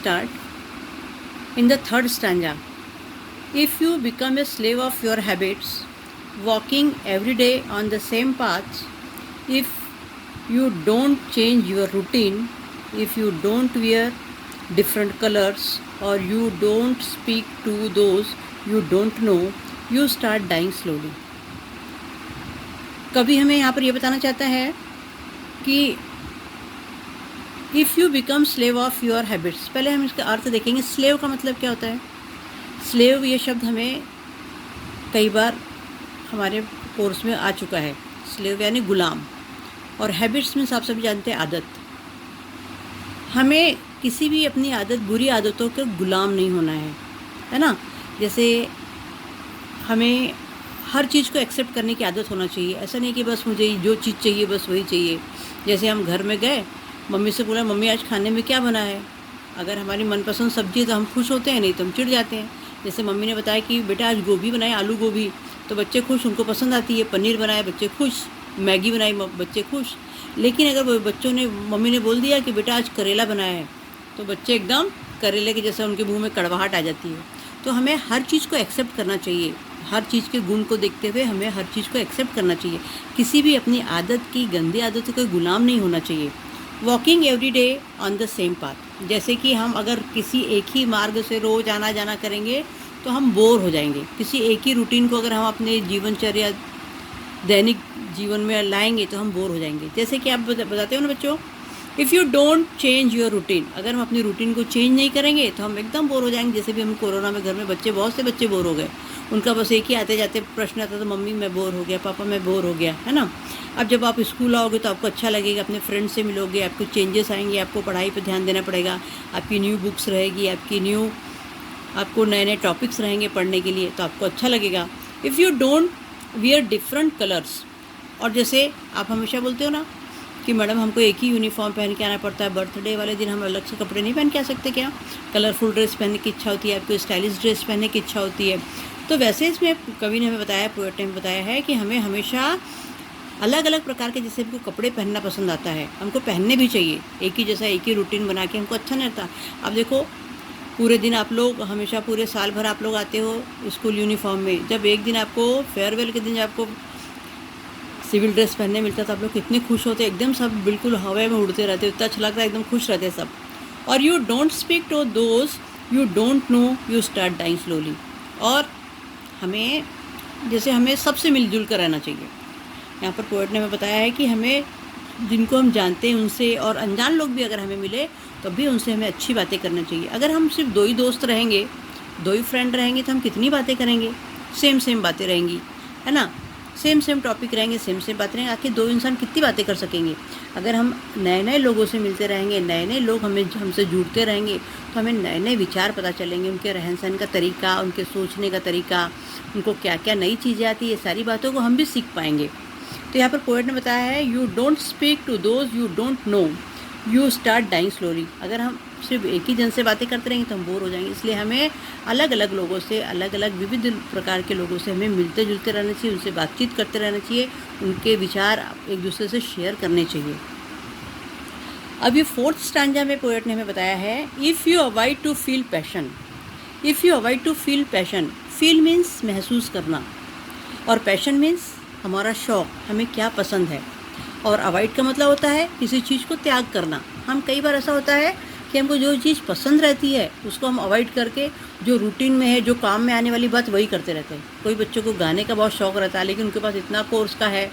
start in the third stanza. If you become a slave of your habits, walking every day on the same path, if you don't change your routine, if you don't wear different colors, or you don't speak to those you don't know, you start dying slowly. कवि हमें यहाँ पर यह बताना चाहता है कि if you become slave of your habits, पहले हम इसका अर्थ देखेंगे। स्लेव का मतलब क्या होता है? स्लेव ये शब्द हमें कई बार हमारे कोर्स में आ चुका है। स्लेव यानी गुलाम, और हैबिट्स में आप सभी जानते हैं आदत। हमें किसी भी अपनी आदत, बुरी आदतों के गुलाम नहीं होना है ना। जैसे हमें हर चीज़ को एक्सेप्ट करने की आदत होना चाहिए। ऐसा नहीं कि बस मुझे जो चीज़ चाहिए बस वही चाहिए। जैसे हम घर में गए, मम्मी से बोला मम्मी आज खाने में क्या बना है, अगर हमारी मनपसंद सब्जी है तो हम खुश होते हैं, नहीं तो हम चिढ़ जाते हैं। जैसे मम्मी ने बताया कि बेटा आज गोभी बनाए, आलू गोभी, तो बच्चे खुश, उनको पसंद आती है। पनीर बनाए, बच्चे खुश। मैगी बनाई, बच्चे खुश। लेकिन अगर बच्चों ने, मम्मी ने बोल दिया कि बेटा आज करेला बनाया है, तो बच्चे एकदम करेले के जैसे उनके मुंह में कड़वाहट आ जाती है। तो हमें हर चीज़ को एक्सेप्ट करना चाहिए। हर चीज़ के गुण को देखते हुए हमें हर चीज़ को एक्सेप्ट करना चाहिए। किसी भी अपनी आदत की, गंदी आदतों के गुलाम नहीं होना चाहिए। Walking every day on the same path, जैसे कि हम अगर किसी एक ही मार्ग से रोज़ आना जाना करेंगे तो हम बोर हो जाएंगे। किसी एक ही रूटीन को अगर हम अपने जीवनचर्या, दैनिक जीवन में लाएंगे तो हम बोर हो जाएंगे। जैसे कि आप बताते हो ना बच्चों, if you don't change your routine, अगर हम अपनी रूटीन को चेंज नहीं करेंगे तो हम एकदम बोर हो जाएंगे। जैसे भी हम कोरोना में घर में बच्चे, बहुत से बच्चे बोर हो गए। उनका बस एक ही आते जाते प्रश्न आता था, मम्मी मैं बोर हो गया, पापा मैं बोर हो गया, है ना। अब जब आप स्कूल आओगे तो आपको अच्छा लगेगा, अपने फ्रेंड से मिलोगे, आपको चेंजेस आएंगे, आपको पढ़ाई पर ध्यान देना पड़ेगा, आपकी न्यू बुक्स रहेगी, आपको नए नए टॉपिक्स रहेंगे पढ़ने के लिए, तो आपको अच्छा लगेगा। If you don't wear different colours, और जैसे आप हमेशा बोलते हो ना कि मैडम हमको एक ही यूनिफॉर्म पहन के आना पड़ता है, बर्थडे वाले दिन हम अलग से कपड़े नहीं पहन के आ सकते क्या? कलरफुल ड्रेस पहनने की इच्छा होती है, आपको स्टाइलिश ड्रेस पहनने की इच्छा होती है। तो वैसे इसमें कवि ने हमें बताया, पोएट ने हमें बताया है कि हमें हमेशा अलग अलग प्रकार के, जैसे हमको कपड़े पहनना पसंद आता है, हमको पहनने भी चाहिए। एक ही जैसा एक ही रूटीन बना के हमको अच्छा नहीं लगता। अब देखो पूरे दिन आप लोग, हमेशा पूरे साल भर आप लोग आते हो स्कूल यूनिफॉर्म में, जब एक दिन आपको फेयरवेल के दिन आपको सिविल ड्रेस पहनने मिलता था, आप लोग कितने खुश होते, एकदम सब बिल्कुल हवा में उड़ते रहते, इतना अच्छा लगता है, एकदम खुश रहते सब। और you don't speak to those you don't know, you start dying slowly. और हमें, जैसे हमें सबसे मिलजुल कर रहना चाहिए। यहाँ पर पोएट ने हमें बताया है कि हमें जिनको हम जानते हैं उनसे, और अनजान लोग भी अगर हमें मिले तो भी उनसे हमें अच्छी बातें करनी चाहिए। अगर हम सिर्फ दो ही दोस्त रहेंगे, दो ही फ्रेंड रहेंगे, तो हम कितनी बातें करेंगे? सेम बातें रहेंगी, है ना। सेम टॉपिक रहेंगे, सेम बातें रहेंगे। आखिर दो इंसान कितनी बातें कर सकेंगे? अगर हम नए नए लोगों से मिलते रहेंगे, नए नए लोग हमसे जुड़ते रहेंगे, तो हमें नए नए विचार पता चलेंगे, उनके रहन सहन का तरीका, उनके सोचने का तरीका, उनको क्या क्या नई चीज़ें आती है, ये सारी बातों को हम भी सीख पाएंगे। तो यहाँ पर पोएट ने बताया है, you don't speak to those you don't know, you start dying slowly. अगर हम सिर्फ एक ही जन से बातें करते रहेंगे तो हम बोर हो जाएंगे। इसलिए हमें अलग अलग लोगों से, अलग अलग विविध प्रकार के लोगों से हमें मिलते जुलते रहना चाहिए, उनसे बातचीत करते रहना चाहिए, उनके विचार एक दूसरे से शेयर करने चाहिए। अब ये फोर्थ स्टैंजा में पोएट ने हमें बताया है, if you avoid to feel passion, if you avoid to feel passion, feel means महसूस करना, और पैशन मीन्स हमारा शौक़, हमें क्या पसंद है। और अवॉइड का मतलब होता है किसी चीज़ को त्याग करना। हम कई बार ऐसा होता है कि हमको जो चीज़ पसंद रहती है उसको हम अवॉइड करके जो रूटीन में है, जो काम में आने वाली बात, वही करते रहते हैं। कोई बच्चों को गाने का बहुत शौक़ रहता है, लेकिन उनके पास इतना कोर्स का है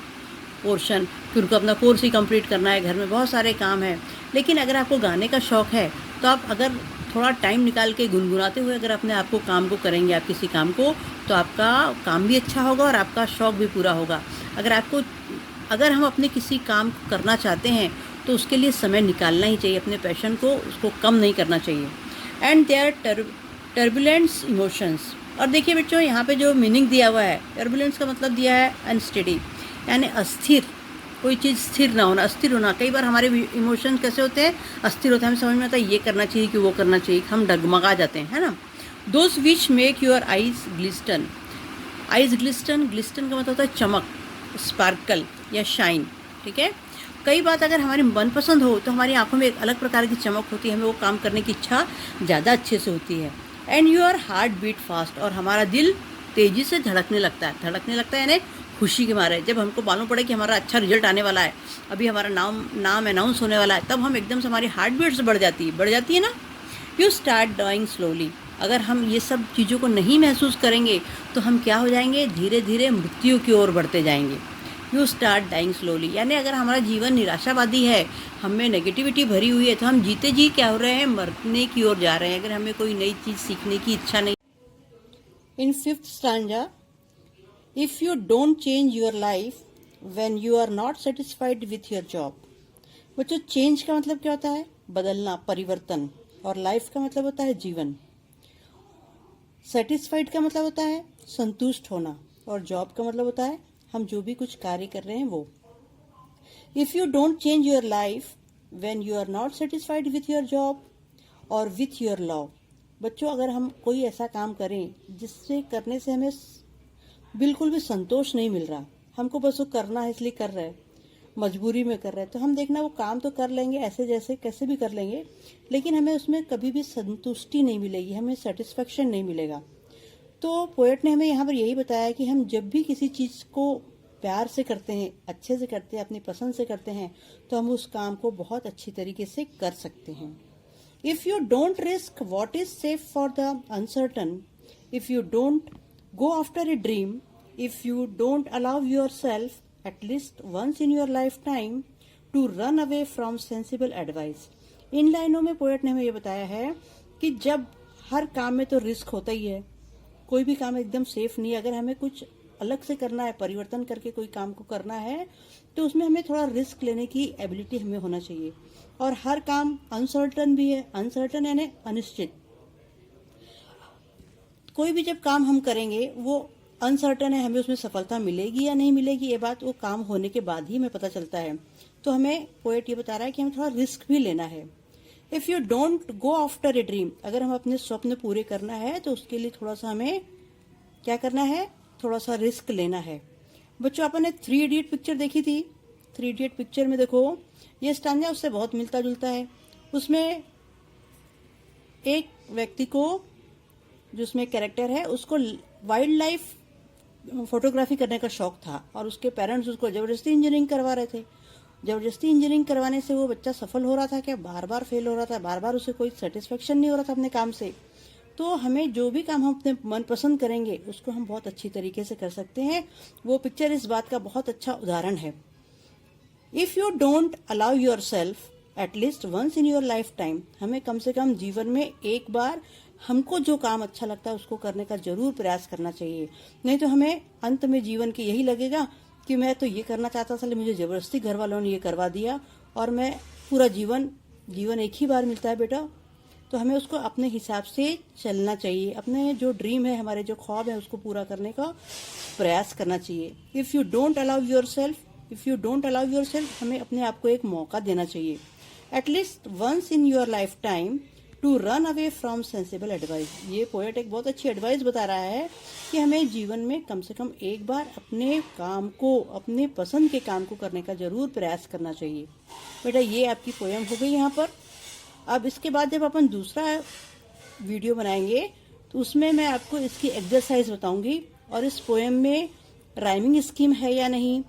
पोर्शन कि उनको अपना कोर्स ही कंप्लीट करना है, घर में बहुत सारे काम हैं। लेकिन अगर आपको गाने का शौक़ है तो आप अगर थोड़ा टाइम निकाल के गुनगुनाते हुए अगर अपने आप को काम को करेंगे, आप किसी काम को, तो आपका काम भी अच्छा होगा और आपका शौक़ भी पूरा होगा। अगर हम अपने किसी काम को करना चाहते हैं तो उसके लिए समय निकालना ही चाहिए, अपने पैशन को, उसको कम नहीं करना चाहिए। एंड देयर टर्बुलेंस इमोशंस, और देखिए बच्चों यहाँ पे जो मीनिंग दिया हुआ है, टर्बुलेंस का मतलब दिया है अनस्टेडी, यानी अस्थिर, कोई चीज़ स्थिर ना होना, अस्थिर होना। कई बार हमारे इमोशन कैसे होते हैं? अस्थिर होते हैं, हमें समझ में आता है ये करना चाहिए कि वो करना चाहिए, हम डगमगा जाते हैं, है ना। Those which make your eyes glisten, eyes glisten, glisten का मतलब होता है चमक, स्पार्कल या शाइन, ठीक है। कई बात अगर हमारी मनपसंद हो तो हमारी आंखों में एक अलग प्रकार की चमक होती है, हमें वो काम करने की इच्छा ज़्यादा अच्छे से होती है। And your heart beat fast, और हमारा दिल तेज़ी से धड़कने लगता है यानी खुशी के मारे। जब हमको मालूम पड़े कि हमारा अच्छा रिजल्ट आने वाला है, अभी हमारा नाम अनाउंस होने वाला है, तब हम एकदम से हमारी हार्ट बीट्स बढ़ जाती है ना। यू स्टार्ट डाइंग स्लोली, अगर हम ये सब चीज़ों को नहीं महसूस करेंगे तो हम क्या हो जाएंगे, धीरे धीरे मृत्यु की ओर बढ़ते जाएंगे। यू स्टार्ट डाइंग स्लोली, यानी अगर हमारा जीवन निराशावादी है, हमें नेगेटिविटी भरी हुई है, तो हम जीते जी क्या हो रहे हैं, मरने की ओर जा रहे हैं। अगर हमें कोई नई चीज़ सीखने की इच्छा नहीं। In 5th stanza, if you don't change your life when you are not satisfied with your job. बच्चों, चेंज का मतलब क्या होता है, बदलना, परिवर्तन, और लाइफ का मतलब होता है जीवन। सेटिस्फाइड का मतलब होता है संतुष्ट होना, और जॉब का मतलब होता है हम जो भी कुछ कार्य कर रहे हैं वो। If you don't change your life when you are not satisfied with your job और विथ योर लव। बच्चों, अगर हम कोई ऐसा काम करें जिससे करने से हमें बिल्कुल भी संतोष नहीं मिल रहा, हमको बस वो करना है इसलिए कर रहे हैं, मजबूरी में कर रहे हैं, तो हम देखना वो काम तो कर लेंगे ऐसे जैसे कैसे भी कर लेंगे, लेकिन हमें उसमें कभी भी संतुष्टि नहीं मिलेगी, हमें सेटिस्फेक्शन नहीं मिलेगा। तो पोएट ने हमें यहाँ पर यही बताया कि हम जब भी किसी चीज़ को प्यार से करते हैं, अच्छे से करते हैं, अपनी पसंद से करते हैं, तो हम उस काम को बहुत अच्छी तरीके से कर सकते हैं। If you don't risk what is safe for the uncertain, if you don't go after a dream, if you don't allow your self at least once in your lifetime to run away from sensible advice। इन लाइनों में poet ने हमें ये बताया है कि जब हर काम में तो रिस्क होता ही है, कोई भी काम एकदम सेफ नहीं है। अगर हमें कुछ अलग से करना है, परिवर्तन करके कोई काम को करना है, तो उसमें हमें थोड़ा रिस्क लेने की एबिलिटी हमें होना चाहिए। और हर काम अनसर्टन भी है, अनसर्टन यानी अनिश्चित। कोई भी जब काम हम करेंगे वो अनसर्टन है, हमें उसमें सफलता मिलेगी या नहीं मिलेगी, ये बात वो काम होने के बाद ही हमें पता चलता है। तो हमें पोएट ये बता रहा है कि हमें थोड़ा रिस्क भी लेना है। If you don't go after a dream, अगर हम अपने स्वप्न पूरे करना है तो उसके लिए थोड़ा सा हमें क्या करना है, थोड़ा सा रिस्क लेना है। बच्चों, अपन ने 3 इडियट पिक्चर देखी थी। 3 इडियट पिक्चर में देखो, ये स्टैंजा उससे बहुत मिलता जुलता है। उसमें एक व्यक्ति को, जो उसमें कैरेक्टर है, उसको वाइल्ड लाइफ फोटोग्राफी करने का शौक था, और उसके पेरेंट्स उसको जबरदस्ती इंजीनियरिंग करवा रहे थे। जबरदस्ती इंजीनियरिंग करवाने से वो बच्चा सफल हो रहा था क्या, बार बार फेल हो रहा था, बार बार उसे कोई सेटिस्फेक्शन नहीं हो रहा था अपने काम से। तो हमें जो भी काम हम अपने मन पसंद करेंगे उसको हम बहुत अच्छी तरीके से कर सकते हैं। वो पिक्चर इस बात का बहुत अच्छा उदाहरण है। If you don't allow yourself at least once in your lifetime, हमें कम से कम जीवन में एक बार हमको जो काम अच्छा लगता है उसको करने का जरूर प्रयास करना चाहिए। नहीं तो हमें अंत में जीवन के यही लगेगा कि मैं तो ये करना चाहता था, मुझे जबरदस्ती घर वालों ने ये करवा दिया, और मैं पूरा जीवन एक ही बार मिलता है बेटा। तो हमें उसको अपने हिसाब से चलना चाहिए, अपने जो ड्रीम है, हमारे जो ख्वाब है, उसको पूरा करने का प्रयास करना चाहिए। If you don't allow yourself, हमें अपने आप को एक मौका देना चाहिए। At least once in your lifetime to run away from sensible advice. ये पोएट एक बहुत अच्छी एडवाइस बता रहा है कि हमें जीवन में कम से कम एक बार अपने काम को, अपने पसंद के काम को करने का जरूर प्रयास करना चाहिए। बेटा, ये आपकी पोएम हो गई यहाँ पर। अब इसके बाद जब अपन दूसरा वीडियो बनाएंगे तो उसमें मैं आपको इसकी एक्सरसाइज बताऊंगी, और इस पोएम में राइमिंग स्कीम है या नहीं,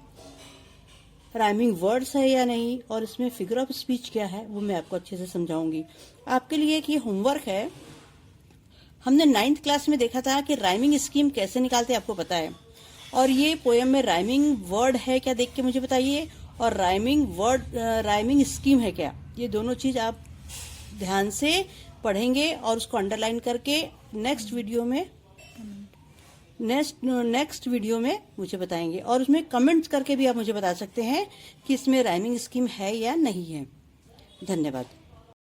राइमिंग वर्ड्स है या नहीं, और इसमें फिगर ऑफ स्पीच क्या है, वो मैं आपको अच्छे से समझाऊंगी। आपके लिए एक ये होमवर्क है। हमने 9th क्लास में देखा था कि राइमिंग स्कीम कैसे निकालते हैं, आपको पता है। और ये पोएम में राइमिंग वर्ड है क्या, देख के मुझे बताइए, और राइमिंग स्कीम है क्या, ये दोनों चीज आप ध्यान से पढ़ेंगे और उसको अंडरलाइन करके नेक्स्ट वीडियो में मुझे बताएंगे। और उसमें कमेंट्स करके भी आप मुझे बता सकते हैं कि इसमें राइमिंग स्कीम है या नहीं है। धन्यवाद।